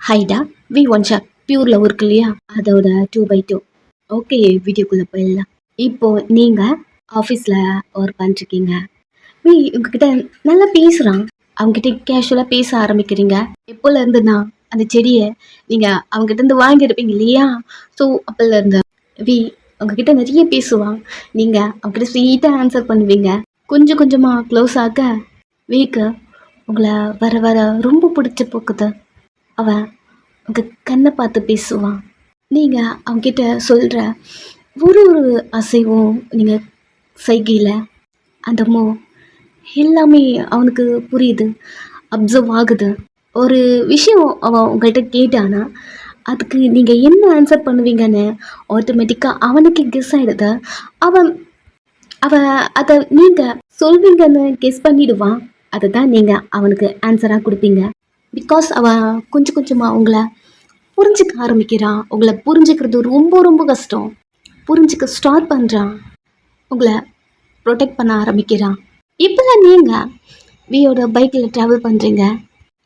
ஹைடா வி one shot pure love இருக்கு இல்லையா, அதோட 2/2. ஓகே, வீடியோக்குள்ளே போயிடலாம். இப்போ நீங்கள் ஆஃபீஸில் ஒர்க் பண்ணிருக்கீங்க. வி உங்ககிட்ட நல்லா பேசுகிறான். அவங்ககிட்ட கேஷுவலாக பேச ஆரம்பிக்கிறீங்க. எப்போல இருந்துன்னா அந்த செடியை நீங்கள் அவங்ககிட்ட இருந்து வாங்கியிருப்பீங்க இல்லையா. ஸோ அப்போல இருந்து வி உங்ககிட்ட நிறைய பேசுவான். நீங்கள் அவங்ககிட்ட ஸ்வீட்டாக ஆன்சர் பண்ணுவீங்க. கொஞ்சம் கொஞ்சமாக க்ளோஸ் ஆக வீக்கு உங்களை வர வர ரொம்ப பிடிச்சி போக்குது. அவன் உங்கள் கண்ணை பார்த்து பேசுவான். நீங்கள் அவங்ககிட்ட சொல்கிற ஒரு ஒரு அசைவும் நீங்கள் சைகையில் அந்த எல்லாமே அவனுக்கு புரியுது, அப்சர்வ் ஆகுது. ஒரு விஷயம் அவன் உங்கள்கிட்ட கேட்டானா அதுக்கு நீங்கள் என்ன ஆன்சர் பண்ணுவீங்கன்னு ஆட்டோமேட்டிக்காக அவனுக்கு கெஸ் ஆகிடுது. அவன் அவன் அதை நீங்கள் சொல்வீங்கன்னு கெஸ் பண்ணிடுவான். அதை தான் நீங்கள் அவனுக்கு ஆன்சராக கொடுப்பீங்க. பிகாஸ் அவன் கொஞ்சம் கொஞ்சமாக உங்களை புரிஞ்சுக்க ஆரம்பிக்கிறான். உங்களை புரிஞ்சுக்கிறது ரொம்ப ரொம்ப கஷ்டம். புரிஞ்சுக்க ஸ்டார்ட் பண்ணுறான். உங்களை ப்ரொடெக்ட் பண்ண ஆரம்பிக்கிறான். இப்போதான் நீங்கள் வியோட பைக்கில் ட்ராவல் பண்ணுறீங்க.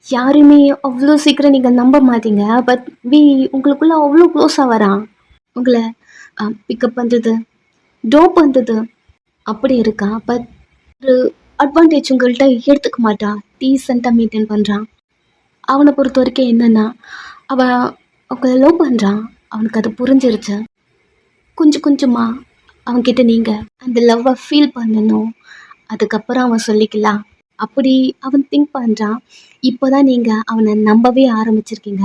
யாருமே அவ்வளோ சீக்கிரம் நீங்கள் நம்ப மாட்டீங்க. பட் வி உங்களுக்குள்ளே அவ்வளோ க்ளோஸாக வரான். உங்களை பிக்கப் பண்ணுறது, ட்ராப் பண்ணுறது அப்படி இருக்கா. பட் ஒரு அட்வான்டேஜ் உங்கள்கிட்ட எடுத்துக்க மாட்டான். டீசெண்டாக மெயின்டைன் பண்ணுறான். அவனை பொறுத்த வரைக்கும் என்னென்னா அவன் உங்களை லவ் பண்ணுறான். அவனுக்கு அது புரிஞ்சிருச்சு. கொஞ்சம் கொஞ்சமாக அவன்கிட்ட நீங்கள் அந்த லவ்வை ஃபீல் பண்ணணும். அதுக்கப்புறம் அவன் சொல்லிக்கலாம் அப்படி அவன் திங்க் பண்ணுறான். இப்போ தான் நீங்கள் அவனை நம்பவே ஆரம்பிச்சிருக்கீங்க.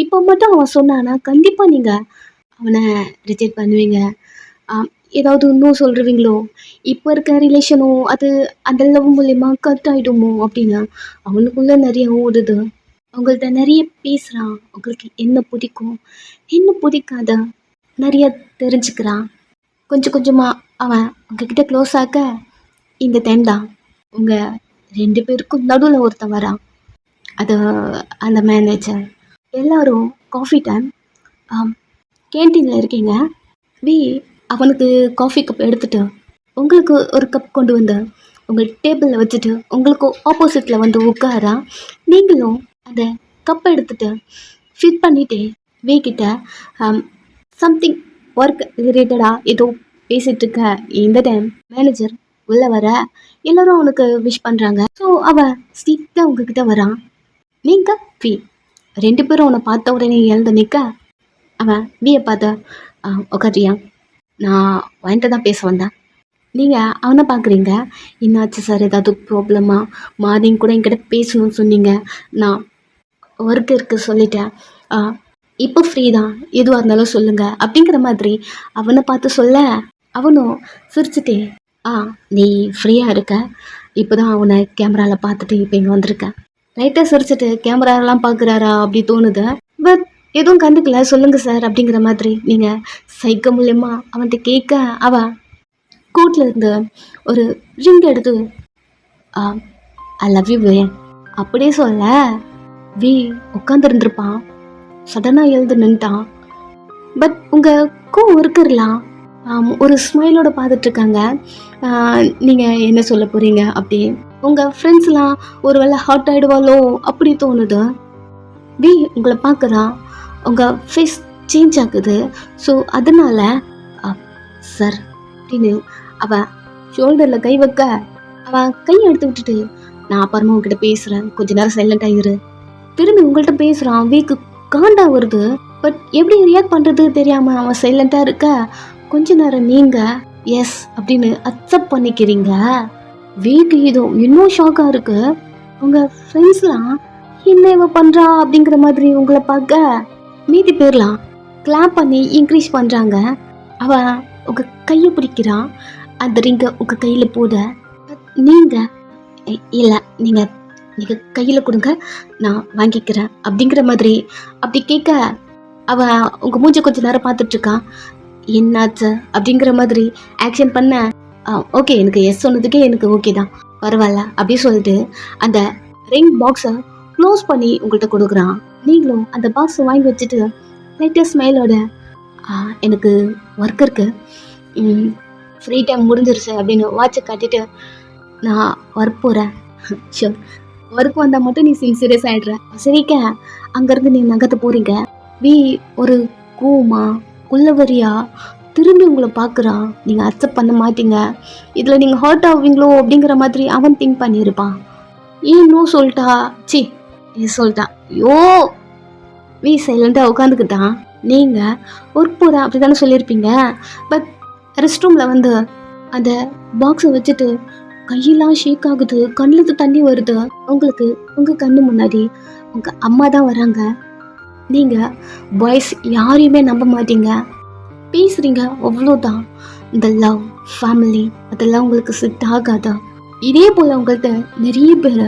இப்போ மட்டும் அவன் சொன்னான்னா கண்டிப்பாக நீங்கள் அவனை ரிஜெக்ட் பண்ணுவீங்க. ஏதாவது இன்னும் சொல்கிறீங்களோ, இப்போ இருக்க ரிலேஷனும் அது அந்த லவ் மூலயமா கட் ஆகிடுமோ அப்படின்னு அவனுக்குள்ளே நிறைய ஓடுது. உங்கள்கிட்ட நிறைய பேசுகிறான். உங்களுக்கு என்ன பிடிக்கும், என்ன பிடிக்காத நிறைய தெரிஞ்சுக்கிறான். கொஞ்சம் கொஞ்சமாக அவன் உங்ககிட்ட க்ளோஸ் ஆக இந்த டைம் தான் உங்கள் 2 பேருக்கும் நடுவில் ஒருத்தன் வரான். அது அந்த மேனேஜர். எல்லோரும் காஃபி டைம் கேன்டீனில் இருக்கீங்க. வி அவனுக்கு காஃபி கப் எடுத்துகிட்டு உங்களுக்கு ஒரு கப் கொண்டு வந்து உங்கள் டேபிளில் வச்சுட்டு உங்களுக்கு ஆப்போசிட்டில் வந்து உட்காரா. நீங்களும் அந்த கப்பை எடுத்துகிட்டு ஃபிட் பண்ணிவிட்டு வீக்கிட்ட சம்திங் ஒர்க் ரிலேட்டடாக ஏதோ பேசிகிட்டு இருக்க. இந்த டைம் மேனேஜர் உள்ளே வர எல்லோரும் அவனுக்கு விஷ் பண்ணுறாங்க. ஸோ அவன் ஸ்ட்ரீட்டாக உங்ககிட்ட வரான். நீங்கள் வி 2 பேரும் அவனை பார்த்த உடனே எழுந்து நிற்க அவன் வியை பார்த்த உக்காரியா, நான் வாங்கிட்டு தான் பேச வந்தேன். நீங்கள் அவனை பார்க்குறீங்க. என்னாச்சு சார், ஏதாவது ப்ராப்ளமா? மார்னிங் கூட என்கிட்ட பேசணும்னு சொன்னீங்க. நான் ஒர்க் இருக்குது சொல்லிட்டேன். இப்போ ஃப்ரீ தான், எதுவாக இருந்தாலும் சொல்லுங்கள் அப்படிங்கிற மாதிரி அவனை பார்த்து சொல்ல அவனும் சிரிச்சுட்டே நீ ஃப்ரீயாக இருக்க, இப்போ தான் அவனை கேமராவில் பார்த்துட்டு இப்போ இங்கே வந்திருக்கேன். லைட்டாக சிரிச்சுட்டு கேமராலாம் பார்க்குறாரா அப்படி தோணுது. பட் எதுவும் கண்டுக்கல. சொல்லுங்கள் சார் அப்படிங்கிற மாதிரி நீங்கள் சைக்க மூலயமா அவன்கிட்ட கேட்க அவன் கூட்டில் இருந்து ஒரு ரிங் எடுத்து ஐ லவ் யூ வே அப்படியே சொல்ல வி உட்காந்துருந்துருப்பான். சடனாக எழுந்து நின்ட்டான். பட் உங்கள் இருக்குறலாம் ஒரு ஸ்மைலோட பார்த்துட்ருக்காங்க. நீங்கள் என்ன சொல்ல போகிறீங்க அப்படி. உங்கள் ஃப்ரெண்ட்ஸ்லாம் ஒரு வேளை ஹாட் ஆகிடுவாளோ அப்படி தோணுது. வி உங்களை பார்க்குறான். உங்கள் ஃபேஸ் சேஞ்ச் ஆகுது. ஸோ அதனால் சார் அப்படின்னு அவன் ஷோல்டரில் கை வைக்க அவன் கையை எடுத்து விட்டுட்டு நான் அப்புறமா உங்ககிட்ட பேசுகிறேன், கொஞ்ச நேரம் சைலண்டாக இரு. திரும்பி உங்கள்கிட்ட பேசுகிறான். வீக்கு காண்டா வருது. பட் எப்படி ரியாக்ட் பண்ணுறது தெரியாமல் அவன் சைலண்ட்டாக இருக்க கொஞ்ச நேரம் நீங்கள் எஸ் அப்படின்னு அக்செப்ட் பண்ணிக்கிறீங்க. வீக்கு இதோ இன்னும் ஷாக்காக இருக்குது. உங்கள் ஃப்ரெண்ட்ஸ்லாம் என்ன இவ பண்ணுறா அப்படிங்கிற மாதிரி உங்களை பார்க்க மீதி பேர்லாம் கிளாப் பண்ணி இன்க்ரீஸ் பண்ணுறாங்க. அவன் உங்கள் கையை பிடிக்கிறான். அந்த ரிங்கை உங்கள் கையில் போட நீங்கள் இல்லை நீங்கள் நீங்கள் கையில் கொடுங்க நான் வாங்கிக்கிறேன் அப்படிங்கிற மாதிரி அப்படி கேட்க அவன் உங்கள் மூஞ்சை கொஞ்சம் நேரம் பார்த்துட்ருக்கான். என்னாச்சு அப்படிங்கிற மாதிரி ஆக்ஷன் பண்ண ஓகே எனக்கு எஸ் சொன்னதுக்கே எனக்கு ஓகே தான், பரவாயில்ல அப்படி சொல்லிட்டு அந்த ரிங் பாக்ஸை க்ளோஸ் பண்ணி உங்கள்கிட்ட கொடுக்குறான். நீங்களும் அந்த பாக்ஸை வாங்கி வச்சுட்டு லைட்டாக ஸ்மைலோட எனக்கு ஒர்க் இருக்குது, ஃப்ரீ டைம் முடிஞ்சிருச்சு அப்படின்னு வாட்சை காட்டிட்டு நான் ஒர்க் போகிறேன். ஷூர் ஒர்க் வந்தால் மட்டும் நீ சீரியஸ் ஆகிடுற. சரிக்க அங்கேருந்து நீ நகர்த்து போகிறீங்க. வி ஒரு கூமா குள்ளவரியா திரும்பி உங்களை பார்க்குறான். நீங்கள் அக்செப்ட் பண்ண மாட்டீங்க. இதில் நீங்கள் ஹர்ட் ஆவீங்களோ அப்படிங்கிற மாதிரி அவன் திங்க் பண்ணியிருப்பான். இன்னும் சொல்லிட்டா சி சொல்லிட்டான். ஐயோ வி சைலண்டாக உட்காந்துக்கிட்டான். நீங்கள் ஒர்க் போகிறேன் அப்படி தானே சொல்லியிருப்பீங்க. பட் ரெஸ்ட் ரூமில் வந்து அந்த பாக்ஸை வச்சுட்டு கையெல்லாம் ஷேக் ஆகுது, கண்ணுக்கு தண்ணி வருது. உங்களுக்கு உங்கள் கண்ணு முன்னாடி உங்கள் அம்மா தான் வராங்க. நீங்கள் பாய்ஸ் யாரையுமே நம்ப மாட்டீங்க, பேசுகிறீங்க அவ்வளோதான். இந்த லவ் ஃபேமிலி அதெல்லாம் உங்களுக்கு செட் ஆகாதா? இதே போல் உங்கள்கிட்ட நிறைய பேர்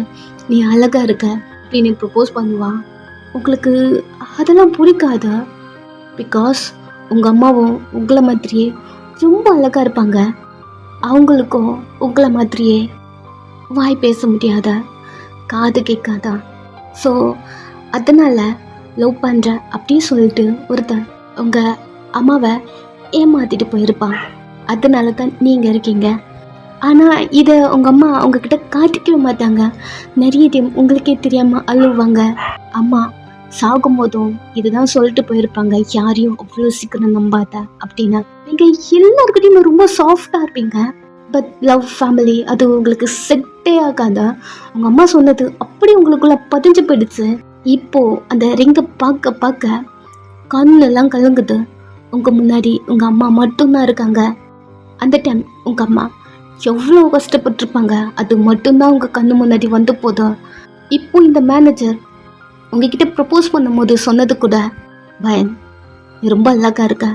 நீ அழகாக இருக்க அப்படின்னு ப்ரப்போஸ் பண்ணுவான். உங்களுக்கு அதெல்லாம் பிடிக்காதா? பிகாஸ் உங்கள் அம்மாவும் உங்களை மாதிரியே ரொம்ப அழகாக இருப்பாங்க. அவங்களுக்கும் உங்களை மாதிரியே வாய் பேச முடியாத, காது கேட்காதா. ஸோ அதனால் லவ் பண்ணுற அப்படின்னு சொல்லிட்டு ஒருத்தன் உங்கள் அம்மாவை ஏமாற்றிட்டு போயிருப்பான். அதனால தான் நீங்கள் இருக்கீங்க. ஆனால் இதை உங்கள் அம்மா உங்ககிட்ட காட்டிக்கவே மாட்டாங்க. நிறைய டைம் உங்களுக்கே தெரியாமல் அழுவாங்க. அம்மா சாகும்போதும் இதுதான் சொல்லிட்டு போயிருப்பாங்க, யாரையும் அவ்வளோ சீக்கிரம் நம்பாத அப்படின்னு. நீங்கள் எல்லாருக்கிட்டையுமே ரொம்ப சாஃப்டாக இருப்பீங்க. பட் லவ் ஃபேமிலி அது உங்களுக்கு செட்டே ஆகாதா? உங்கள் அம்மா சொன்னது அப்படி உங்களுக்குள்ள பதிஞ்சு போயிடுச்சு. இப்போது அந்த ரிங்கை பார்க்க பார்க்க கண்ணெல்லாம் கலங்குது. உங்கள் முன்னாடி உங்கள் அம்மா மட்டும்தான் இருக்காங்க. அந்த டைம் உங்கள் அம்மா எவ்வளோ கஷ்டப்பட்டுருப்பாங்க, அது மட்டும்தான் உங்கள் கண்ணு முன்னாடி வந்து போதும். இப்போ இந்த மேனேஜர் உங்ககிட்ட ப்ரப்போஸ் பண்ணும்போது சொன்னது கூட, பயன் நீ ரொம்ப அழகாக இருக்க,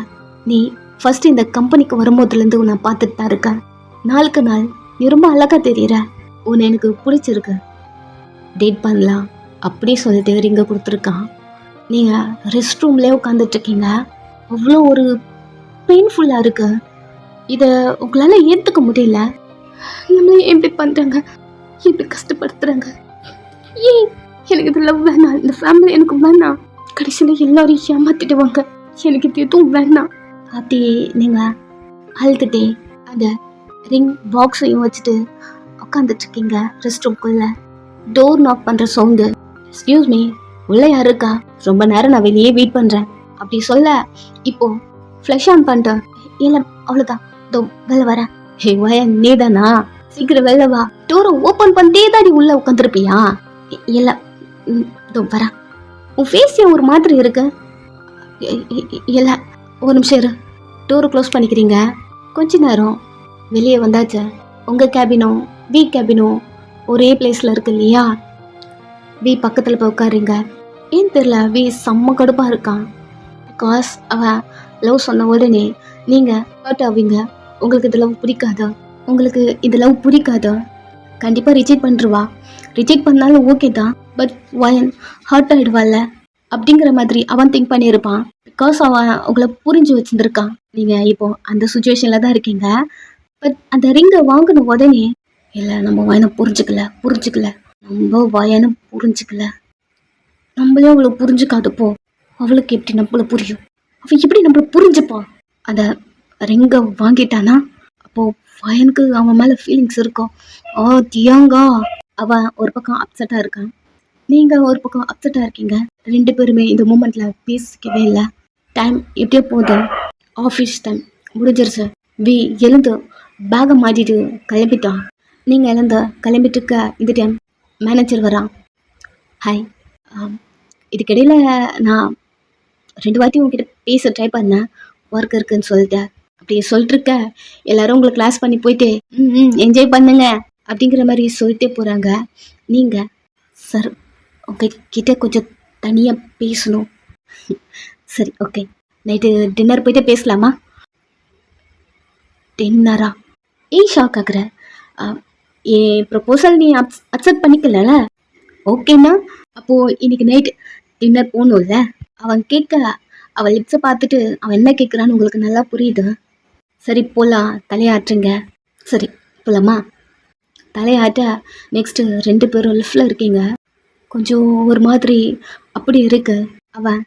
நீ ஃபஸ்ட்டு இந்த கம்பெனிக்கு வரும்போதுலேருந்து நான் பார்த்துட்டு தான் இருக்கேன், நாளுக்கு நாள் நீ ரொம்ப அழகாக தெரியுற, உன்னை எனக்கு பிடிச்சிருக்கு, டேட் பண்ணலாம் அப்படி சொல்லிட்டு ரிங்கை கொடுத்துருக்கான். நீங்கள் ரெஸ்ட் ரூம்லேயே உட்காந்துட்ருக்கீங்க. அவ்வளோ ஒரு பெயின்ஃபுல்லாக இருக்கு. இதை உங்களால் ஏற்றுக்க முடியல. நம்மளே எப்படி பண்ணுறாங்க, எப்படி கஷ்டப்படுத்துகிறாங்க. ஏன் எனக்கு இது லவ் வேணாம், இந்த ஃபேமிலி எனக்கு வேணாம், கடைசியில் எல்லாரும் ஏமாத்திடுவாங்க, எனக்கு இது எதுவும் வேணாம் அப்படி நீங்கள் அழுதுட்டே அந்த ரிங் பாக்ஸையும் வச்சுட்டு உட்காந்துட்ருக்கீங்க ரெஸ்ட் ரூம்குள்ளே. டோர் நாக் பண்ணுற சவுண்டு. எக்ஸ்கியூஸ் மீ, உள்ளே யார் இருக்கா? ரொம்ப நேரம் நான் வெளியே வெயிட் பண்ணுறேன் அப்படி சொல்ல, இப்போ ஃப்ளஷ் ஆன் பண்ணிட்டேன். இல்லை அவ்வளோதான், தோ வெளில வரேன். ஹே வய நீ தானா? சீக்கிரம் வெளில வா. டோரை ஓப்பன் பண்ணிட்டே தாடி உள்ளே உட்காந்துருப்பியா? இல்லை தோ வரேன். உன் ஃபேஸ் ஏன் ஒரு மாதிரி இருக்கு? இல்லை ஒரு நிமிஷம் இரு. டோரை க்ளோஸ் பண்ணிக்கிறீங்க. கொஞ்ச நேரம் வெளியே வந்தாச்சு. உங்கள் கேபினும் வி கேபினும் ஒரே பிளேஸில் இருக்கு இல்லையா? வி பக்கத்தில் போய் உட்காருங்க. ஏன் தெரியல, வி செம்ம கடுப்பாக இருக்கான். பிகாஸ் அவன் லவ் சொன்ன உடனே நீங்கள் ஹர்ட் ஆவீங்க. உங்களுக்கு இது லவ் பிடிக்காதா? உங்களுக்கு இது லவ் பிடிக்காதா? கண்டிப்பாக ரிஜெக்ட் பண்ணிருவா. ரிஜெக்ட் பண்ணாலும் ஓகே தான், பட் வயன் ஹர்ட் ஆகிடுவாள்ல அப்படிங்கிற மாதிரி அவன் திங்க் பண்ணியிருப்பான். பிகாஸ் அவன் உங்களை புரிஞ்சு வச்சுருந்துருக்கான். நீங்கள் இப்போ அந்த சுச்சுவேஷனில் தான் இருக்கீங்க. பட் அந்த ரிங்கை வாங்கின உடனே, இல்லை நம்ம வயனை புரிஞ்சுக்கல நம்ம வயனை புரிஞ்சுக்கல, நம்மளே அவளை புரிஞ்சுக்காதப்போ அவளுக்கு எப்படி நம்மளை புரியும்? அவள் எப்படி நம்மளை புரிஞ்சுப்பா? அந்த ரிங்கை வாங்கிட்டானா அப்போது வயனுக்கு அவன் மேலே ஃபீலிங்ஸ் இருக்கும். தியாங்கா அவன் ஒரு பக்கம் அப்செட்டாக இருக்கான், நீங்கள் ஒரு பக்கம் அப்செட்டாக இருக்கீங்க. ரெண்டு பேருமே இந்த மூமெண்ட்டில் பேசிக்கவே இல்லை. டைம் எப்படியோ போகுது. ஆஃபீஸ் டைம் முடிஞ்சிருச்சு. வி எழுந்து பேகை மாட்டிட்டு கிளம்பிட்டான். நீங்கள் எழுந்து கிளம்பிட்டு இருக்க இந்த டைம் மேனேஜர் வரான். ஹாய், இதுக்கிடையில் நான் 2 வாட்டி உங்ககிட்ட பேச ட்ரை பண்ணேன், ஒர்க் இருக்குன்னு சொல்லிட்டேன். அப்படி சொல்லிட்டுருக்க எல்லோரும் உங்களை கிளாஸ் பண்ணி போயிட்டு என்ஜாய் பண்ணுங்க அப்படிங்கிற மாதிரி சொல்லிட்டே போகிறாங்க. நீங்கள் சார் உங்ககிட்ட கொஞ்சம் தனியாக பேசணும். சரி ஓகே, நைட்டு டின்னர் போயிட்டு பேசலாமா? டின்னரா? ஏன் ஷாக் ஆகுற? என் ப்ரப்போசல் நீ அக்செப்ட் பண்ணிக்கல. ஓகேண்ணா, அப்போது இன்னைக்கு நைட் டின்னர் போகணும்ல? அவன் கேட்க அவள் லிப்ஸை பார்த்துட்டு அவன் என்ன கேட்குறான்னு உங்களுக்கு நல்லா புரியுது. சரி போகலாம், தலையாட்டுங்க. சரி போகலாமா? தலையாட்ட நெக்ஸ்ட்டு 2 பேரும் லிஃப்டில் இருக்கீங்க. கொஞ்சம் ஒரு மாதிரி அப்படி இருக்கு. அவன்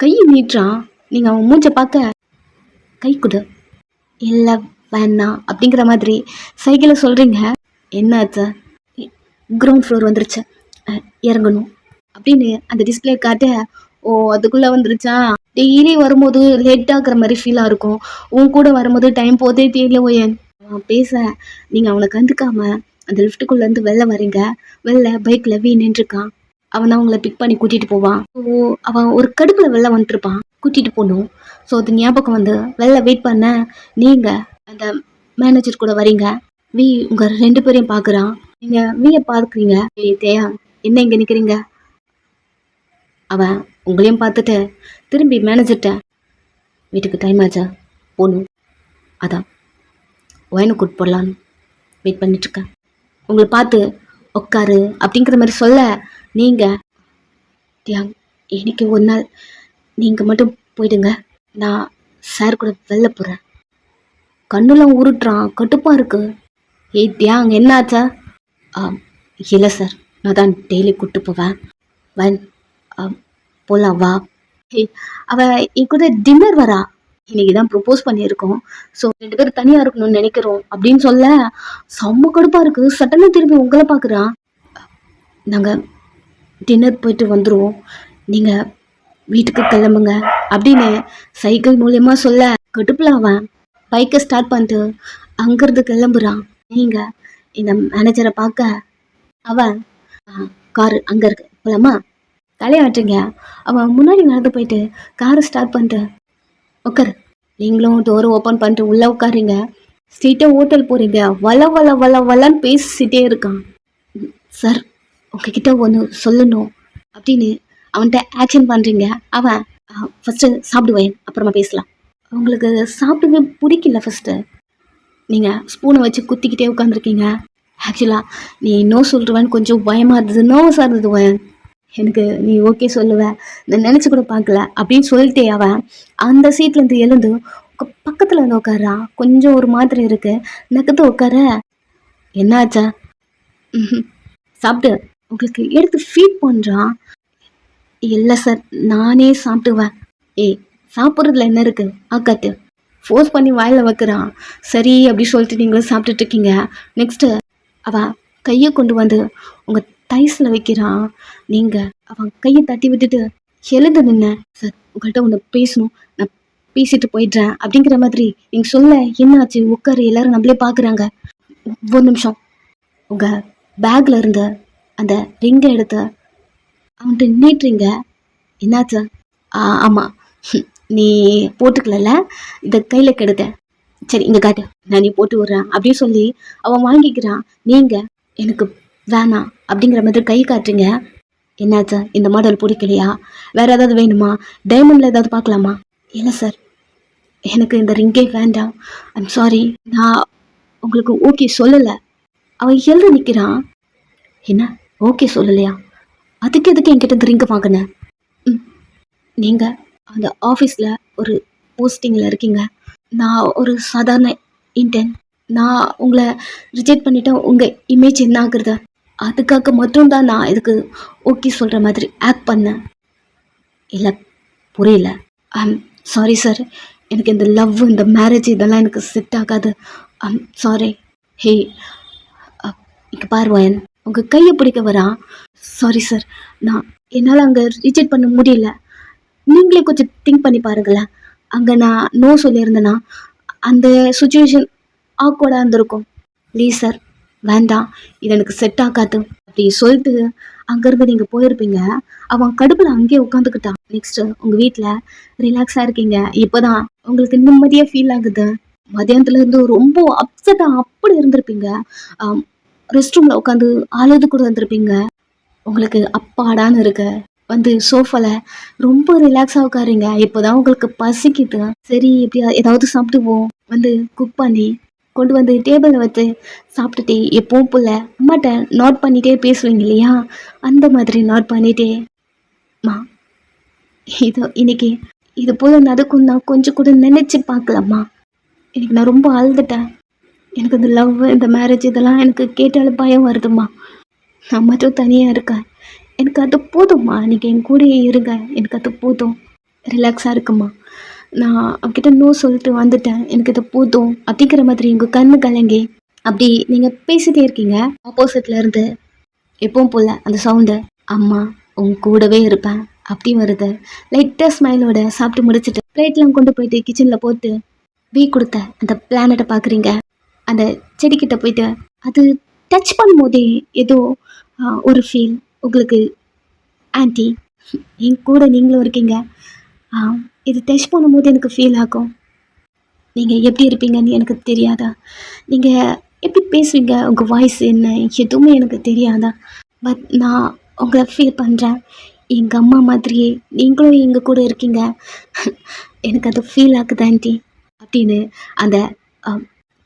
கை நீட்டுறான். நீங்கள் அவன் மூஞ்சை பார்க்க கை கொடு, இல்லை வேணாம் அப்படிங்கிற மாதிரி சைக்கிளை சொல்கிறீங்க. என்னாச்சு? கிரவுண்ட் ஃப்ளோர் வந்துருச்சு. இறங்கணும் அப்படின்னு அந்த டிஸ்பிளே காட்ட, ஓ அதுக்குள்ள வந்துருச்சா? டெய்லி வரும்போது லேட் ஆகுற மாதிரி ஃபீலாக இருக்கும். உன் கூட வரும்போது டைம் போதே தெரியல ஓயன். அவன் பேச நீங்கள் அவனை கண்டுக்காம அந்த லிஃப்ட்டுக்குள்ளேருந்து வெளில வரீங்க. வெளில பைக்கில் நின்றுருக்கான். அவன் தான் உங்களை பிக் பண்ணி கூட்டிகிட்டு போவான். ஸோ அவன் ஒரு கடுப்பில் வெளில வந்துட்டுருப்பான், கூட்டிகிட்டு போகணும். ஸோ அது ஞாபகம் வந்து வெளில வெயிட் பண்ண நீங்கள் அந்த மேனேஜர் கூட வரீங்க. வி உங்கள் 2 பேரையும் பார்க்குறான். நீங்கள் வியை பார்க்குறீங்க. தேயா என்ன இங்கே நிற்கிறீங்க? அவன் உங்களையும் பார்த்துட்டு திரும்பி மேனேஜர்கிட்ட, வீட்டுக்கு டைம் ஆச்சா, போகணும், அதான் ஒயனை கூட்டு போடலான்னு வெயிட் பண்ணிட்டுருக்கேன். உங்களை பார்த்து உட்காரு அப்படிங்கிற மாதிரி சொல்ல, நீங்கள் தியாங் இன்னைக்கு ஒரு நாள் நீங்கள் மட்டும் போயிடுங்க, நான் சார் கூட வெளில போகிறேன். கண்ணுலாம் உருட்டுறான், கட்டுப்பாக இருக்கு. ஏய் தியாங் என்ன ஆச்சா? இல்லை சார், நான் தான் டெய்லி கூப்பிட்டு போவேன். வன் போகலாம் வா. அவள் என் கூட டின்னர் வரா. இன்னைக்கு தான் ப்ரொப்போஸ் பண்ணியிருக்கோம். ஸோ 2 பேரும் தனியாக இருக்கணும்னு நினைக்கிறோம் அப்படின்னு சொல்ல, செம்ம கடுப்பாக இருக்குது. சட்டனை திரும்பி உங்களை பார்க்குறான். நாங்கள் டின்னர் போயிட்டு வந்துடுவோம், நீங்கள் வீட்டுக்கு கிளம்புங்க அப்படின்னு சைக்கிள் மூலயமா சொல்ல, கடுப்பில் அவன் பைக்கை ஸ்டார்ட் பண்ணிட்டு அங்கேருந்து கிளம்புறான். நீங்கள் இந்த மேனேஜரை பார்க்க, அவன் காரு அங்கே இருக்கு போலாமா தலையாட்டுங்க. அவன் முன்னாடி நடந்து போயிட்டு காரை ஸ்டார்ட் பண்ணிட்டு, உட்காரு. நீங்களும் டோரை ஓப்பன் பண்ணிட்டு உள்ளே உட்காருங்க. ஸ்ட்ரீட்டாக ஹோட்டல் போகிறீங்க. வள வள வள வளன்னு பேசிட்டே இருக்கான். சார் உங்ககிட்ட ஒன்று சொல்லணும் அப்படின்னு அவன்கிட்ட ஆக்ஷன் பண்ணுறீங்க. அவன் ஃபஸ்ட்டு சாப்பிடுவேன், அப்புறமா பேசலாம். உங்களுக்கு சாப்பிடுவே பிடிக்கல. ஃபஸ்ட்டு நீங்கள் ஸ்பூனை வச்சு குத்திக்கிட்டே உட்காந்துருக்கீங்க. ஆக்சுவலாக நீ நோ சொல்லிடுவேன்னு கொஞ்சம் பயமாக இருந்தது, நோவஸாக இருந்தது. எனக்கு நீ ஓகே சொல்லுவேன், நான் நினச்சி கூட பார்க்கல அப்படின்னு சொல்லிட்டே அவன் அந்த சீட்லேருந்து எழுந்து பக்கத்தில் இருந்து உட்காரான். கொஞ்சம் ஒரு மாதிரி இருக்கு, நக்கத்து உட்கார. என்னாச்சா? சாப்பிட்டு உங்களுக்கு எடுத்து ஃபீட் பண்ணுறான். இல்லை சார், நானே சாப்பிட்டுவேன். ஏய் சாப்பிட்றதுல என்ன இருக்குது ஆக்காத்து. ஃபோர்ஸ் பண்ணி வாயில் வைக்கிறான். சரி அப்படி சொல்லிட்டு நீங்களும் சாப்பிட்டுட்டு இருக்கீங்க. நெக்ஸ்ட்டு அவன் கையை கொண்டு வந்து உங்கள் தைஸில் வைக்கிறான். நீங்கள் அவன் கையை தட்டி விட்டுட்டு எழுந்து நின்ன. சார் உங்கள்கிட்ட ஒன்று பேசணும், நான் பேசிட்டு போயிடுறேன் அப்படிங்கிற மாதிரி நீங்கள் சொல்ல, என்னாச்சு உட்காரு, எல்லாரும் நம்மளே பார்க்குறாங்க. ஒரு நிமிஷம், உங்கள் பேக்கில் இருந்த அந்த ரிங்கை எடுத்து அவன்கிட்ட நீட்டுறீங்க. என்னாச்சு? ஆமாம், நீ போட்டுக்கல, இதை கையில் கெடுத்த. சரி இங்கே காட்டு, நான் நீ போட்டு விட்றேன் அப்படின்னு சொல்லி அவன் வாங்கிக்கிறான். நீங்கள் எனக்கு வேணாம் அப்படிங்கிற மாதிரி கை காட்டுறீங்க. என்னாச்சா? இந்த மாடல் பிடிக்கலையா? வேறு ஏதாவது வேணுமா? டைமண்டில் ஏதாவது பார்க்கலாமா? இல்லை சார், எனக்கு இந்த ரிங்கே வேண்டாம், ஐம் சாரி, நான் உங்களுக்கு ஓகே சொல்லலை. அவன் எழுந்து நிற்கிறான். என்ன ஓகே சொல்லலையா? அதுக்கு எதுக்கு என்கிட்ட இந்த ரிங்கை வாங்கினேன்? நீங்கள் அந்த ஆஃபீஸில் ஒரு போஸ்டிங்கில் இருக்கீங்க, நான் ஒரு சாதாரண இன்டர்ன். நான் உங்களை ரிஜெக்ட் பண்ணிவிட்டேன், உங்கள் இமேஜ் என்ன ஆகுறது? அதுக்காக மட்டும்தான் நான் இதுக்கு ஓகே சொல்கிற மாதிரி ஆக்ட் பண்ணேன். இல்லை புரியல. ஐம் சாரி சார், எனக்கு இந்த லவ், இந்த மேரேஜ் இதெல்லாம் எனக்கு செட் ஆகாது. I'm sorry. ஹே இங்கே பாருவன், உங்கள் கையை பிடிக்க வரான். சாரி சார், நான் என்னால் அங்கே ரிஜெக்ட் பண்ண முடியல. நீங்களே கொஞ்சம் திங்க் பண்ணி பாருங்களேன். அங்கே நான் நோ சொல்லியிருந்தேன்னா அந்த சுச்சுவேஷன் ஆக்வர்டாக இருந்திருக்கும். ப்ளீஸ் சார் வேண்டாம், இது எனக்கு செட் ஆகாது அப்படி சொல்லிட்டு அங்கேருந்து நீங்கள் போயிருப்பீங்க. அவன் கடுப்பில் அங்கேயே உட்காந்துக்கிட்டான். நெக்ஸ்ட்டு உங்கள் வீட்டில் ரிலாக்ஸாக இருக்கீங்க. இப்போ தான் உங்களுக்கு நிம்மதியாக ஃபீல் ஆகுது. மதியானத்துலேருந்து ரொம்ப அப்செட்டாக அப்படி இருந்திருப்பீங்க. ரெஸ்ட் ரூமில் உட்காந்து அழுது கூட இருந்திருப்பீங்க. உங்களுக்கு அப்பாடான்னு இருக்கு. வந்து சோஃபாவில் ரொம்ப ரிலாக்ஸாக உட்காருங்க. இப்போ தான் உங்களுக்கு பசிக்குது. சரி எப்படியா ஏதாவது சாப்பிடுவோம். வந்து குக் பண்ணி கொண்டு வந்து டேபிளில் வச்சு சாப்பிட்டுட்டே எப்பவும் போல் அம்மாட்ட நோட் பண்ணிகிட்டே பேசுவீங்க இல்லையா, அந்த மாதிரி நோட் பண்ணிகிட்டே, மா இது இன்னைக்கு இது போல் நடக்கும் நான் கொஞ்சம் கூட நினச்சி பார்க்கலாமா? எனக்கு நான் ரொம்ப அழுதுட்டேன். எனக்கு இந்த லவ், இந்த மேரேஜ் இதெல்லாம் எனக்கு கேட்டாலும் பயம் வருதுமா. நான் மட்டும் தனியாக இருக்கேன். எனக்கு அது போதும்மா, நீங்கள் என் கூடயே இருங்க, எனக்கு அது போதும். ரிலாக்ஸாக இருக்குமா. நான் அவகிட்ட நோ சொல்லிட்டு வந்துட்டேன், எனக்கு இது போதும் அப்படிங்கிற மாதிரி உங்கள் கண்ணு கலங்கி அப்படி நீங்கள் பேசிகிட்டே இருக்கீங்க. ஆப்போசிட்டில் இருந்து எப்பவும் போல் அந்த சவுண்டு அம்மா உங்க கூடவே இருப்பேன் அப்படி வருது. லைட்டாக ஸ்மைலோட சாப்பிட்டு முடிச்சுட்டு பிளேட்லாம் கொண்டு போயிட்டு கிச்சனில் போட்டு கொடுத்த அந்த பிளானட்டை பார்க்குறீங்க. அந்த செடிக்கிட்ட போயிட்டு அது டச் பண்ணும்போதே ஏதோ ஒரு ஃபீல் உங்களுக்கு. ஆன்ட்டி என் கூட நீங்களும் இருக்கீங்க. இது டச் பண்ணும்போது எனக்கு ஃபீல் ஆகும். நீங்கள் எப்படி இருப்பீங்கன்னு எனக்கு தெரியாதா? நீங்கள் எப்படி பேசுவீங்க? உங்கள் வாய்ஸ் என்ன எதுவுமே எனக்கு தெரியாதா? பட் நான் உங்களை ஃபீல் பண்ணுறேன். எங்கள் அம்மா மாதிரியே நீங்களும் எங்கள் கூட இருக்கீங்க. எனக்கு அது ஃபீல் ஆகுது ஆன்ட்டி அப்படின்னு அந்த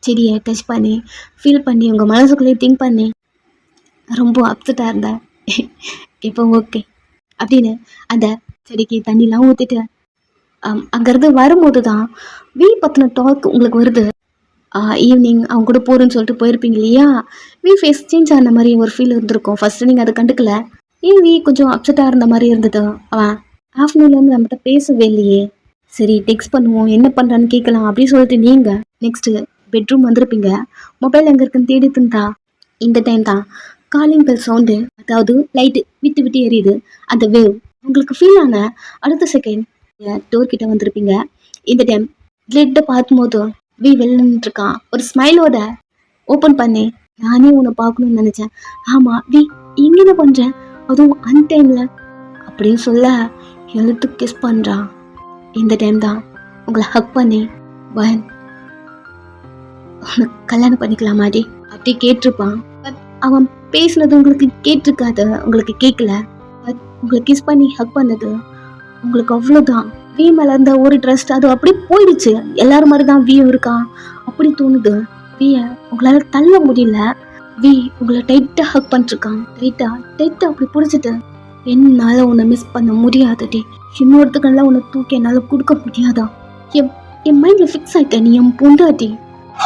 செடியை டச் பண்ணி ஃபீல் பண்ணி உங்கள் மனசுக்குள்ளேயே திங்க் பண்ணி ரொம்ப அப்செட்டாக இருந்தேன். இப்போ ஓகே அப்படின்னு அந்த செடிக்கு தண்ணிலாம் ஊற்றிட்டு அங்கேருந்து வரும்போது தான் பற்றின டாக் உங்களுக்கு வருது. ஈவினிங் அவங்க கூட போகிறேன்னு சொல்லிட்டு போயிருப்பீங்க இல்லையா? ஃபேஸ் சேஞ்ச் ஆன மாதிரி ஒரு ஃபீல் இருந்திருக்கும். ஃபஸ்ட்டு நீங்கள் அதை கண்டுக்கல. கொஞ்சம் அப்செட்டாக இருந்த மாதிரி இருந்தது. அவன் ஆஃப்டர்நூன்லேருந்து நம்மகிட்ட பேசவே இல்லையே, சரி டெக்ஸ்ட் பண்ணுவோம் என்ன பண்ணுறான்னு கேட்கலாம் அப்படின்னு சொல்லிட்டு நீங்கள் நெக்ஸ்ட்டு பெட்ரூம் வந்திருப்பீங்க. மொபைல் எங்கே இருக்குன்னு தேடிட்டுருந்தா இந்த டைம் தான் காலிங் பெல் சவுண்டு, அதாவது லைட்டு விட்டு விட்டு எரியுது. அந்த வேவ் உங்களுக்கு ஃபீல் ஆன அடுத்த செகண்ட் டோர் கிட்ட வந்திருப்பீங்க. இந்த டைம் லிட்டை பார்க்கும்போது வெளிலன்ட்ருக்கான். ஒரு ஸ்மைலோட ஓப்பன் பண்ணி நானே உன்னை பார்க்கணும்னு நினச்சேன். ஆமாம் இங்கே என்ன பண்ணுறேன், அதுவும் அன் டைமில் அப்படின்னு சொல்ல எழுத்து கிஸ் பண்ணுறான். இந்த டைம் தான் உங்களை ஹக் பண்ணி பயன் உனக்கு கல்யாணம் பண்ணிக்கலாமாடி அப்படி கேட்டிருப்பான். பட் அவன் பேசுனது உங்களுக்கு கேட்டிருக்காது, உங்களுக்கு கேட்கல. பட் உங்களை கிஸ் பண்ணி ஹக் பண்ணது உங்களுக்கு அவ்வளோதான். மேல இருந்த ஒரு ட்ரஸ்ட் அது அப்படி போயிடுச்சு. எல்லாரும் மாதிரி தான் இருக்கான் அப்படி தோணுது. உங்களால தள்ள முடியல. உங்களை டைட்டா ஹக் பண்ணிருக்கான். டைட்டா அப்படி பிடிச்சிட்டு என்னால உன்னை மிஸ் பண்ண முடியாதடி, இன்னொருத்துக்கெல்லாம் உன்னை தூக்கி என்னால கொடுக்க முடியாதா? என் மைண்ட்ல ஃபிக்ஸ் ஆயிட்ட நீ என் பொண்டாட்டி.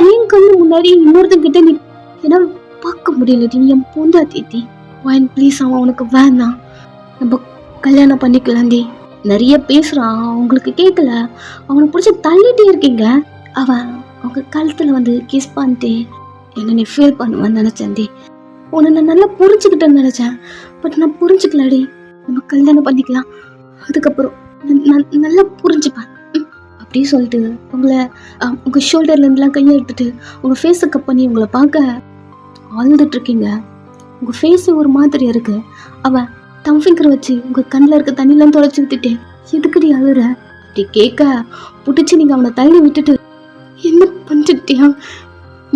என் கண்ணு முன்னாடி இன்னொருத்தங்கிட்ட நீ என்னால் பார்க்க முடியலடி, நீ என் பொண்டாட்டி. ஒன் ப்ளீஸ், அவன் உனக்கு வேணாம், நம்ம கல்யாணம் பண்ணிக்கலாண்டி. நிறைய பேசுறான், உங்களுக்கு கேட்கல, அவனை பிடிச்சி தள்ளிட்டே இருக்கீங்க. அவன் அவங்க கழுத்துல வந்து கிஸ் பண்ணிட்டு என்ன நீ ஃபீல் பண்ணுவேன்னு நினைச்சேன்டி. உன்னை நான் நல்லா புரிஞ்சுக்கிட்டேன்னு நினைச்சேன். பட் நான் புரிஞ்சுக்கலடி. நம்ம கல்யாணம் பண்ணிக்கலாம், அதுக்கப்புறம் நான் நல்லா புரிஞ்சுப்பேன் அப்படின்னு சொல்லிட்டு உங்களை உங்க ஷோல்டர்ல இருந்துலாம் கையை எடுத்துட்டு உங்க ஃபேஸை கப் பண்ணி உங்களை பார்க்க ஆழ்ந்துட்டு இருக்கீங்க. உங்க ஃபேஸ் ஒரு மாதிரி இருக்கு. அவன் தம் ஃபிங்கர் வச்சு உங்க கண்ணில் இருக்க தண்ணிலாம் தொலைச்சி விட்டுட்டு எதுக்குடி அழுற அப்படி கேட்க புடிச்சு நீங்க அவனை தள்ளி விட்டுட்டு என்ன பண்ணிட்டியா?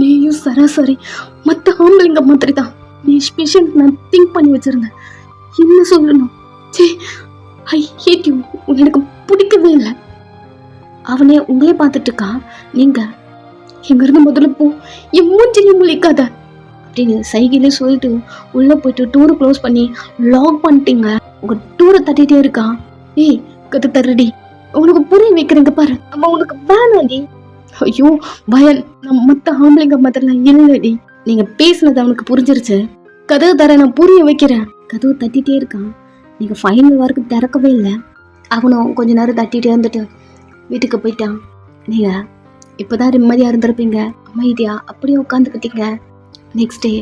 நீயும் சராசரி மற்ற ஆம்பளைங்க மாதிரி தான். நீ ஸ்பெஷல் நான் திங்க் பண்ணி வச்சிருந்தேன். என்ன சொல்லணும்? ஐ ஹேட் யூ. எனக்கு பிடிக்கவே இல்லை. அவனே உங்களே பார்த்துட்டு இருக்கான். நீங்க எங்கிருந்து முதல்ல போ, என் மூஞ்சிலையும் முழிக்காத அப்படின்னு சைகிலே சொல்லிட்டு உள்ள போயிட்டு டூரை க்ளோஸ் பண்ணி லாக் பண்ணிட்டீங்க. உங்க டூரை தட்டிட்டே இருக்கான். ஏய் கத்து தர்றடி, உனக்கு புரிய வைக்கிறேங்க பாரு, அம்மா உனக்கு வேணாடி. ஐயோ பயன், நான் மத்த ஆம்பளைங்க மாதிரிலாம் இல்லடி. நீங்க பேசுனது அவனுக்கு புரிஞ்சிருச்சு. கதவு தர நான் புரிய வைக்கிறேன். கதவு தட்டிட்டே இருக்கான். நீங்க ஃபைனல் வரைக்கும் திறக்கவே இல்லை. அவனும் கொஞ்ச நேரம் தட்டிட்டே இருந்துட்டு வீட்டுக்கு போயிட்டான். நீங்க இப்பதான் நிம்மதியா இருந்திருப்பீங்க. அமைதியா அப்படியே உட்காந்துக்கிட்டீங்க. நெக்ஸ்ட் டே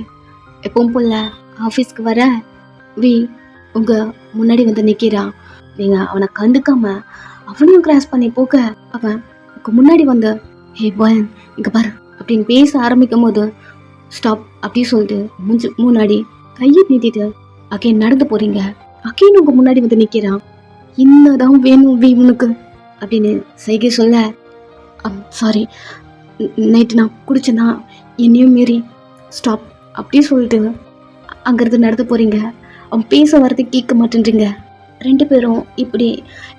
எப்பவும் போல ஆஃபீஸ்க்கு வர உங்க முன்னாடி வந்து நிற்கிறான். நீங்க அவனை கண்டுக்காம அவனையும் கிராஸ் பண்ணி போக அவன் உங்க முன்னாடி வந்து ஹே பயன் இங்க பாரு அப்படின்னு பேச ஆரம்பிக்கும் போது ஸ்டாப் அப்படின்னு சொல்லிட்டு முன்னாடி கையை நீட்டிட்டு அகைன் நடந்து போறீங்க. அகைன் உங்க முன்னாடி வந்து நிற்கிறான். என்னதான் வேணும் உனக்கு அப்படின்னு சைகை சொல்ல சாரி நைட்டு நான் குடிச்சேன்னா என்னையும் மீறி ஸ்டாப் அப்படி சொல்லிட்டு அங்கேருந்து நடந்து போகிறீங்க. அவன் பேச வரது கேட்க மாட்டேன்றீங்க. ரெண்டு பேரும் இப்படி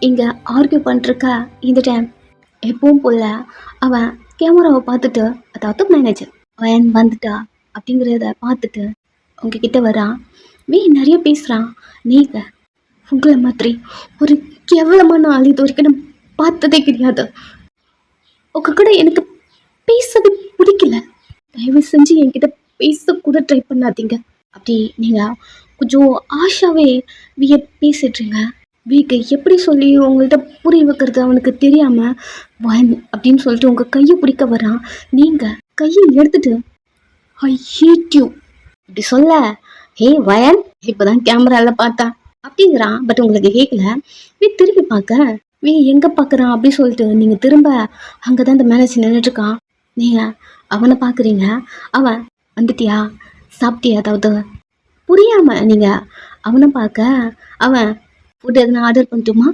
இங்கே ஆர்கியூ பண்ணிருக்க இந்த டைம் எப்பவும் போல அவன் கேமராவை பார்த்துட்டு, அதாவது மேனேஜர் அவன் வந்துட்டா அப்படிங்கிறத பார்த்துட்டு உங்ககிட்ட வரான். நிறைய பேசுகிறான். நீங்கள் உங்களை மாதிரி ஒரு கேவலமான ஆள் இது வரைக்கும் நான் பார்த்ததே கிடையாது. உங்க கூட எனக்கு பேசவே பிடிக்கல. தயவு செஞ்சு என்கிட்ட பேசக்கூட ட்ரை பண்ணாதீங்க அப்படி நீங்கள் கொஞ்சம் ஆஷாவே பேசிட்டுருங்க. எப்படி சொல்லி உங்கள்கிட்ட புரிய வைக்கிறது அவனுக்கு தெரியாமல் ஒன் அப்படின்னு சொல்லிட்டு உங்கள் கையை பிடிக்க வரான். நீங்கள் கையை எடுத்துட்டு ஐ ஹேட் யூ அப்படி சொல்ல ஏய் வயன், இப்பதான் கேமரால பார்த்தேன் அப்படிங்கிறான். பட் உங்களுக்கு கேட்கல. திருப்பி பார்க்க எங்க பாக்குறான் அப்படி சொல்லிட்டு நீங்க திரும்ப அங்கதான் இந்த மேனேஜர் நின்றுட்டு இருக்கான். நீங்க அவனை பாக்குறீங்க. அவன் வந்துட்டியா, சாப்பிட்டியா, அதாவது புரியாம நீங்க அவனை பார்க்க அவன் ஃபுட் எதனா ஆர்டர் பண்ணட்டுமா?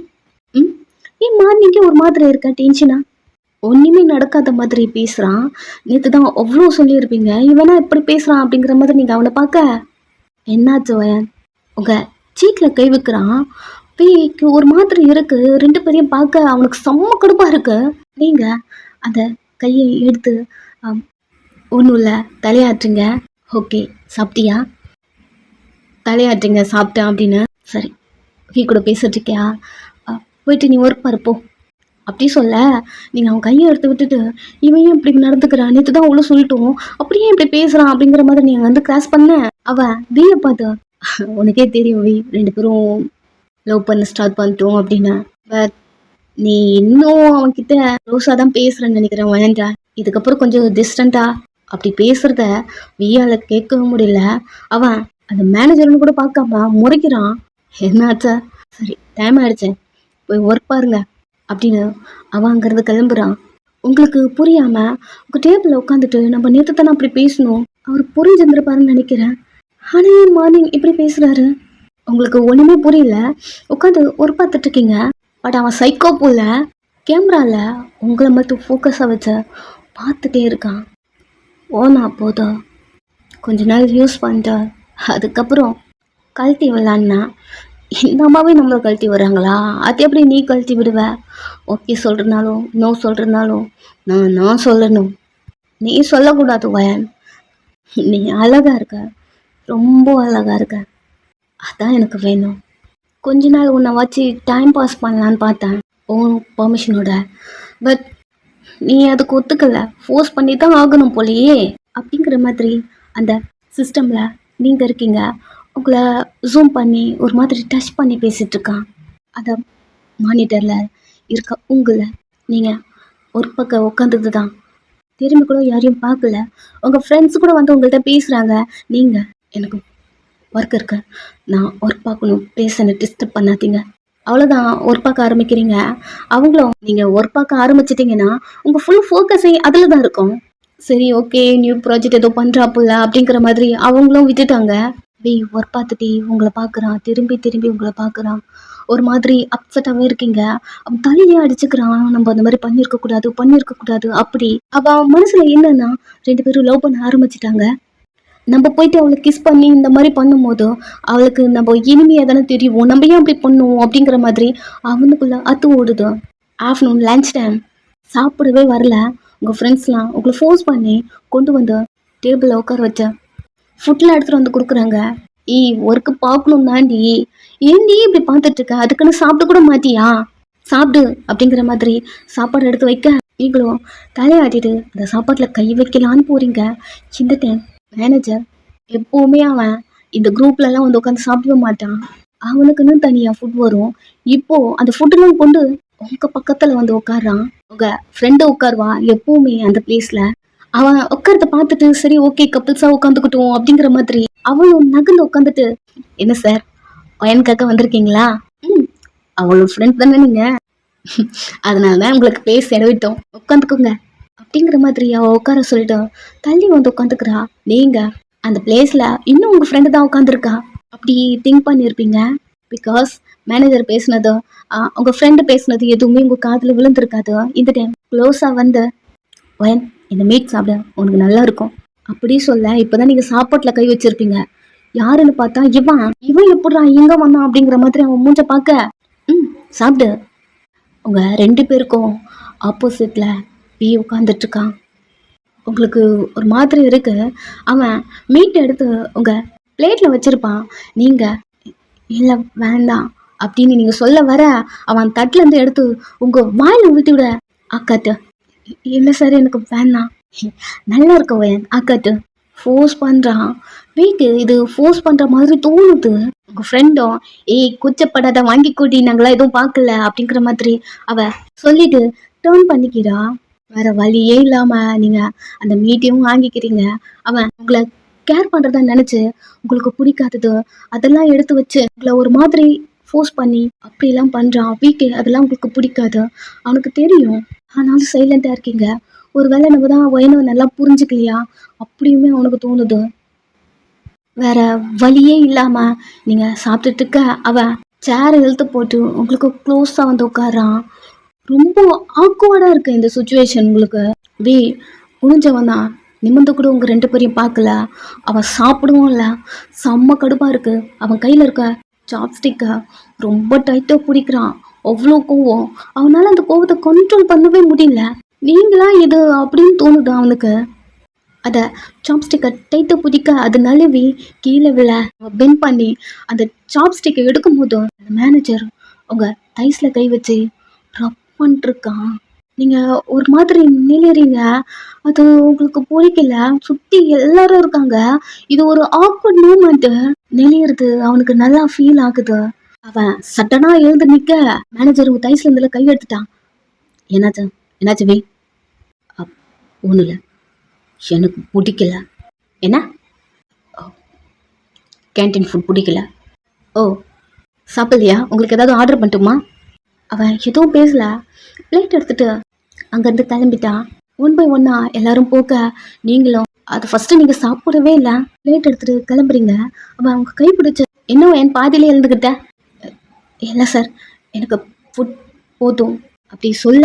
ம் ஏன் மார்னிங்கே ஒரு மாதிரி இருக்க டென்ஷனா? ஒன்றுமே நடக்காத மாதிரி பேசுகிறான். நேற்று தான் அவ்வளோ சொல்லியிருப்பீங்க, இவனா இப்படி பேசுகிறான் அப்படிங்கிற மாதிரி நீங்கள் அவனை பார்க்க என்னாச்சு வயன்? உங்கள் சீக்கில் கை வைக்கிறான். பேய்க்கு ஒரு மாதிரி இருக்கு. ரெண்டு பேரையும் பார்க்க அவனுக்கு செம்ம கடுப்பாக இருக்கு. நீங்கள் அந்த கையை எடுத்து ஒன்றும் இல்லை, தலையாட்டுங்க. ஓகே, சாப்பிட்டியா? தலையாட்டுங்க சாப்பிட்டேன் அப்படின்னு. சரி, வீ கூட பேசிட்டு இருக்கியா? போயிட்டு நீ ஒர்க் பாருப்போ அப்படி சொல்ல, நீங்கள் அவன் கையை எடுத்து விட்டுட்டு இவன் இப்படி நடந்துக்கிறான், நேற்று தான் அவ்வளோ சொல்லிட்டோம், அப்படியே இப்படி பேசுகிறான் அப்படிங்கிற மாதிரி நீங்கள் வந்து கிராஸ் பண்ண அவன் வீயை பார்த்து உனக்கே தெரியும் வி ரெண்டு பேரும் லவ் பண்ண ஸ்டார்ட் பண்ணிட்டோம் அப்படின்னு. பட் நீ இன்னும் அவன்கிட்ட ரோஸாக தான் பேசுகிறேன்னு நினைக்கிறேன் வேண்டா. இதுக்கப்புறம் கொஞ்சம் டிஸ்டண்டா அப்படி பேசுகிறத வியால கேட்கவும் முடியல. அவன் அந்த மேனேஜர்னு கூட பார்க்காம முறைக்கிறான். என்னாச்சா? சரி, டைம் ஆயிடுச்சு, போய் ஒர்க் பாருங்க அப்படின்னு அவன் அங்கேருந்து கிளம்புறான். உங்களுக்கு புரியாம உங்க டேபிளில் உட்காந்துட்டு நம்ம நேற்று தானே அப்படி பேசணும், அவர் புரிஞ்சிருந்திருப்பாருன்னு நினைக்கிறேன். ஆனால் ஏன் மார்னிங் இப்படி பேசுறாரு? உங்களுக்கு ஒன்றுமே புரியல, உட்காந்து ஒர்க் பார்த்துட்டு இருக்கீங்க. பட் அவன் சைக்கோ போல கேமரால உங்களை மட்டும் ஃபோக்கஸாக வச்சு பார்த்துட்டே இருக்கான். ஓனா போதும் கொஞ்ச நாள் யூஸ் பண்ணிட்டு அதுக்கப்புறம் கழட்டி விளாட்னா இந்த அம்மாவே நம்மளை கழட்டி வர்றாங்களா? அது எப்படி நீ கழட்டி விடுவ? ஓகே சொல்கிறனாலும் நோ சொல்கிறனாலும் நான் சொல்லணும். நீ சொல்லக்கூடாது வயன். நீ அழகாக இருக்க, ரொம்ப அழகாக இருக்க, அதான் எனக்கு வேணும். கொஞ்ச நாள் உன்னை வச்சு டைம் பாஸ் பண்ணலான்னு பார்த்தேன் உன் பர்மிஷனோட. பட் நீ அதுக்கு ஒத்துக்கலை, ஃபோர்ஸ் பண்ணி தான் ஆகணும் போலையே அப்படிங்கிற மாதிரி அந்த சிஸ்டமில் நீங்கள் இருக்கீங்க. உங்களை ஜூம் பண்ணி ஒரு மாதிரி டச் பண்ணி பேசிகிட்டு இருக்கான். அந்த மானிட்டரில் இருக்க உங்களை நீங்கள் ஒரு பக்கம் உட்காந்துது தான் திரும்பி கூட யாரையும் பார்க்கல. உங்கள் ஃப்ரெண்ட்ஸ் கூட வந்து உங்கள்கிட்ட பேசுகிறாங்க. நீங்கள் எனக்கு ஒர்க் இருக்கு, நான் ஒர்க் பார்க்கணும், பேசணும், டிஸ்டர்ப் பண்ணாதீங்க, அவ்வளோதான். ஒர்க் பார்க்க ஆரம்பிக்கிறீங்க. அவங்களும் நீங்கள் ஒர்க் பார்க்க ஆரம்பிச்சிட்டிங்கன்னா உங்கள் ஃபுல் ஃபோக்கஸே அதில் தான் இருக்கும். சரி ஓகே, நியூ ப்ராஜெக்ட் ஏதோ பண்ணுறாப்புல அப்படிங்கிற மாதிரி அவங்களும் விட்டுட்டாங்க. ஒர்க் பார்த்துட்டு உங்களை பார்க்குறான், திரும்பி திரும்பி உங்களை பார்க்குறான். ஒரு மாதிரி அப்செட்டாகவே இருக்கீங்க. அவன் தலையே அடிச்சுக்கிறான், நம்ம அந்த மாதிரி பண்ணியிருக்க கூடாது அப்படி. அவன் மனசில் என்னன்னா, ரெண்டு பேரும் லவ் பண்ண ஆரம்பிச்சிட்டாங்க. நம்ம போயிட்டு அவளை கிஸ் பண்ணி இந்த மாதிரி பண்ணும்போது அவளுக்கு நம்ம இனிமையாக தானே தெரியும், நம்ம ஏன் அப்படி பண்ணுவோம் அப்படிங்கிற மாதிரி அவனுக்குள்ள அத்து ஓடுது. ஆஃப்டர்நூன் லன்ச் டைம், சாப்பிடவே வரல. உங்கள் ஃப்ரெண்ட்ஸ்லாம் உங்களை ஃபோர்ஸ் பண்ணி கொண்டு வந்து டேபிளில் உட்கார வச்ச ஃபுட்டில் எடுத்துகிட்டு வந்து கொடுக்குறாங்க. ஒர்க்கு பார்க்கணும் தாண்டி, ஏன்டி இப்படி பார்த்துட்டு இருக்க? அதுக்குன்னு சாப்பிட கூட மாட்டியா? சாப்பிடு அப்படிங்கிற மாதிரி சாப்பாடு எடுத்து வைக்க நீங்களும் தலையாட்டிட்டு அந்த சாப்பாட்டில் கை வைக்கலான்னு போறீங்க. இந்த டைம் மேனேஜர் எப்போவுமே அவன் இந்த குரூப்லலாம் வந்து உட்காந்து சாப்பிடவே மாட்டான். அவனுக்குன்னு தனியாக ஃபுட் வரும். இப்போது அந்த ஃபுட்டெல்லாம் கொண்டு உங்கள் பக்கத்தில் வந்து உட்காடுறான். உங்கள் ஃப்ரெண்டு உட்காருவா எப்போவுமே அந்த பிளேஸில். அவன் உட்காரத பார்த்துட்டு சரி ஓகே கப்பிள்ஸாக உட்காந்துக்கிட்டோம் அப்படிங்கிற மாதிரி அவளும் நகர்ந்து உட்காந்துட்டு, என்ன சார் பையனுக்காக வந்திருக்கீங்களா? அவளோட ஃப்ரெண்ட் தானே நீங்கள், அதனால தான் உங்களுக்கு பேச இடவிட்டோம், உட்காந்துக்கோங்க அப்படிங்கிற மாதிரி அவள் உட்கார சொல்லிட்டு தள்ளி வந்து உட்காந்துக்கிறா. நீங்கள் அந்த பிளேஸில் இன்னும் உங்கள் ஃப்ரெண்டு தான் உட்காந்துருக்கா அப்படி திங்க் பண்ணியிருப்பீங்க. பிகாஸ் மேனேஜர் பேசுனது உங்கள் ஃப்ரெண்டு பேசுனது எதுவுமே உங்கள் காதில் விழுந்திருக்காது. இந்த டைம் க்ளோஸாக வந்து வயன் இந்த மீட் சாப்பிட உனக்கு நல்லா இருக்கும் அப்படி சொல்ல, இப்போதான் நீங்கள் சாப்பாட்டில் கை வச்சிருப்பீங்க. யாருன்னு பார்த்தா இவன் எப்படா எங்கே வந்தான் அப்படிங்கிற மாதிரி அவன் மூஞ்ச பார்க்க, சாப்பிடு. உங்கள் ரெண்டு பேருக்கும் ஆப்போசிட்டில் பி உட்காந்துட்ருக்கான். உங்களுக்கு ஒரு மாதிரி இருக்கு. அவன் மீட் எடுத்து உங்கள் பிளேட்டில் வச்சுருப்பான். நீங்கள் இல்லை வேண்டாம் அப்படின்னு நீங்கள் சொல்ல வர அவன் தட்டிலேருந்து எடுத்து உங்கள் வாயில் ஊற்றி விட, ஆக்காட்டு இல்லை சார் எனக்கு வேண்டாம், நல்லா இருக்க வயன் ஆக்காட்டு ஃபோர்ஸ் பண்ணுறான். வீக்கு இது ஃபோர்ஸ் பண்ணுற மாதிரி தோணுது. உங்கள் ஃப்ரெண்டும் கூச்சப்படாத வாங்கி கூட்டி நாங்களாம் எதுவும் பார்க்கல அப்படிங்கிற மாதிரி அவ சொல்லிட்டு டேர்ன் பண்ணிக்கிறா. வேற வழியே இல்லாமல் நீங்கள் அந்த மீட்டையும் வாங்கிக்கிறீங்க. அவன் உங்களை கேர் பண்ணுறதா நினச்சி உங்களுக்கு பிடிக்காதது அதெல்லாம் எடுத்து வச்சு உங்களை ஒரு மாதிரி ஃபோர்ஸ் பண்ணி அப்படிலாம் பண்ணுறான். வீக்கு அதெல்லாம் உங்களுக்கு பிடிக்காது, அவனுக்கு தெரியும். ஆனாலும் சைலண்ட்டாக இருக்கீங்க. ஒரு வேளை நம்ம தான் ஒயனோ நல்லா புரிஞ்சுக்கலையா அப்படியுமே அவனுக்கு தோணுது. வேற வழியே இல்லாமல் நீங்கள் சாப்பிட்டுட்டு இருக்க அவன் சேரை இழுத்து போட்டு உங்களுக்கு க்ளோஸாக வந்து உட்காரான். ரொம்ப ஆக்வர்டாக இருக்கு இந்த சுச்சுவேஷன் உங்களுக்கு. வி குனிஞ்சவன் தான் நிமிர்ந்து கூட உங்கள் ரெண்டு பேரையும் பார்க்கல. அவன் சாப்பிடவும் இல்லை. செம்ம கடுப்பாக இருக்கு. அவன் கையில் இருக்க சாப்ஸ்டிக்கை ரொம்ப டைட்டாக பிடிக்கிறான். அவ்வளோ கோவம். அவனால் அந்த கோவத்தை கண்ட்ரோல் பண்ணவே முடியல. நீங்களா இது அப்படின்னு தோணுது அவனுக்கு. அதை சாப்ஸ்டிக்கை டைட்டாக பிடிக்க அது நழுவி கீழே விழ பெண்ட் பண்ணி அந்த சாப்ஸ்டிக்கை எடுக்கும் போது அந்த மேனேஜர் உங்கள் தைஸில் கை வச்சு ரப் பண்ணிட்டுருக்கான். நீங்கள் ஒரு மாதிரி நிலையறீங்க. அது உங்களுக்கு பிடிக்கல. சுற்றி எல்லாரும் இருக்காங்க. இது ஒரு ஆக்வர்ட் மூமெண்ட்டு. நெளியறது அவனுக்கு நல்லா ஃபீல் ஆகுது. அவன் சட்டனாக எழுந்து நிற்க மேனேஜர் தைஸ்ல இருந்துல கை எடுத்துட்டான். என்னாச்சு என்னாச்சு வே? ஒன்றும் இல்லை, எனக்கு பிடிக்கல. என்ன? கேன்டீன் ஃபுட் பிடிக்கல. ஓ சாப்பிடலையா? உங்களுக்கு ஏதாவது ஆர்டர் பண்ணட்டுமா? அவன் எதுவும் பேசல. பிளேட் எடுத்துட்டு அங்கேருந்து கிளம்பிட்டான். 1 by 1 எல்லாரும் போக நீங்களும் அது ஃபஸ்ட்டு நீங்கள் சாப்பிடவே இல்லை. பிளேட் எடுத்துட்டு கிளம்புறீங்க. அவன் அவங்க கை பிடிச்சி இன்னும் என் பாதியிலே எழுந்துக்கிட்ட. இல்லை சார், எனக்கு ஃபுட் போதும் அப்படி சொல்ல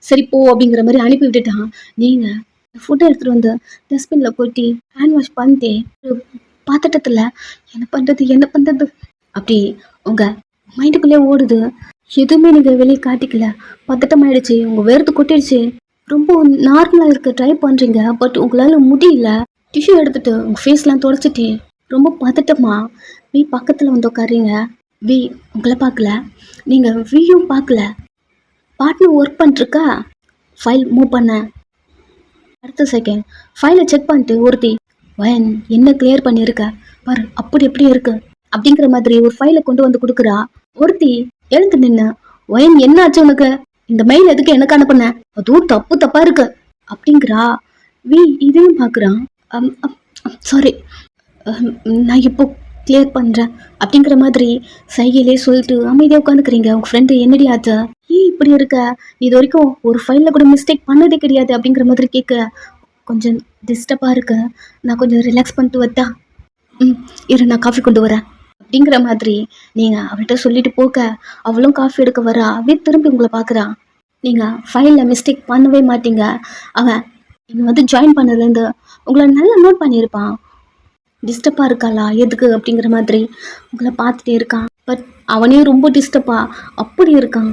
சரி போ அப்படிங்கிற மாதிரி அனுப்பி விட்டுட்டான். நீங்கள் ஃபுட்டை எடுத்துகிட்டு வந்து டஸ்ட்பினில் கொட்டி ஹேண்ட் வாஷ் பண்ணிட்டே ஒரு பாத்திரத்தில் என்ன பண்ணுறது அப்படி உங்கள் மைண்டுக்குள்ளே ஓடுது. எதுவுமே நீங்கள் வெளியே காட்டிக்கல. பதட்டமாயிடுச்சு. உங்கள் வேர்த்து கொட்டிடுச்சு. ரொம்ப நார்மலாக இருக்க ட்ரை பண்ணுறீங்க. பட் உங்களால் முடியல. டிஷ்யூ எடுத்துகிட்டு உங்கள் ஃபேஸ்லாம் தொடச்சிட்டு ரொம்ப பதட்டமா வி பக்கத்தில் வந்து உட்காருங்க. வி உங்களை பார்க்கல, நீங்கள் வியும் பார்க்கல. பார்ட்னர் ஒர்க் பண்ணிட்டுருக்கா. ஃபைல் மூவ் பண்ண அடுத்த செகண்ட் ஃபைலை செக் பண்ணிட்டு ஒருத்தி வயன் என்ன கிளியர் பண்ணியிருக்க பாரு, அப்படி எப்படி இருக்கு அப்படிங்கிற மாதிரி ஒரு ஃபைலை கொண்டு வந்து கொடுக்குறா. ஒருத்தி எழுந்து நின்று வயன் என்ன ஆச்சு உனக்கு? இந்த மெயில் எதுக்கு எனக்கு அனுப்புன? அதுவும் தப்பா இருக்கு அப்படிங்கிறா. வி இதையும் பார்க்குறான். சாரி, நான் இப்போ கிளியர் பண்ணுறேன் அப்படிங்கிற மாதிரி சைகிலே சொல்லிட்டு அமைதியாக உட்காந்துக்கிறீங்க. உங்கள் ஃப்ரெண்டு என்னடி ஆச்சு? ஏன் இப்படி இருக்க? நீ இது வரைக்கும் ஒரு ஃபைலில் கூட மிஸ்டேக் பண்ணதே கிடையாது அப்படிங்கிற மாதிரி கேட்க கொஞ்சம் டிஸ்டர்பாக இருக்கு. நான் கொஞ்சம் ரிலாக்ஸ் பண்ணிட்டு வந்தா இரு நான் காஃபி கொண்டு வரேன் அப்படிங்கிற மாதிரி நீங்கள் அவள்கிட்ட சொல்லிட்டு போக அவளும் காஃபி எடுக்க வரா. அப்படியே திரும்பி உங்களை பார்க்குறா. நீங்கள் ஃபைலில் மிஸ்டேக் பண்ணவே மாட்டீங்க. அவன் நீங்கள் வந்து ஜாயின் பண்ணதுலேருந்து உங்களை நல்லா நோட் பண்ணியிருப்பான். டிஸ்டர்பாக இருக்காளா எதுக்கு அப்படிங்கிற மாதிரி உங்களை பார்த்துட்டே இருக்கான். பட் அவனே ரொம்ப டிஸ்டர்பாக அப்படி இருக்கான்.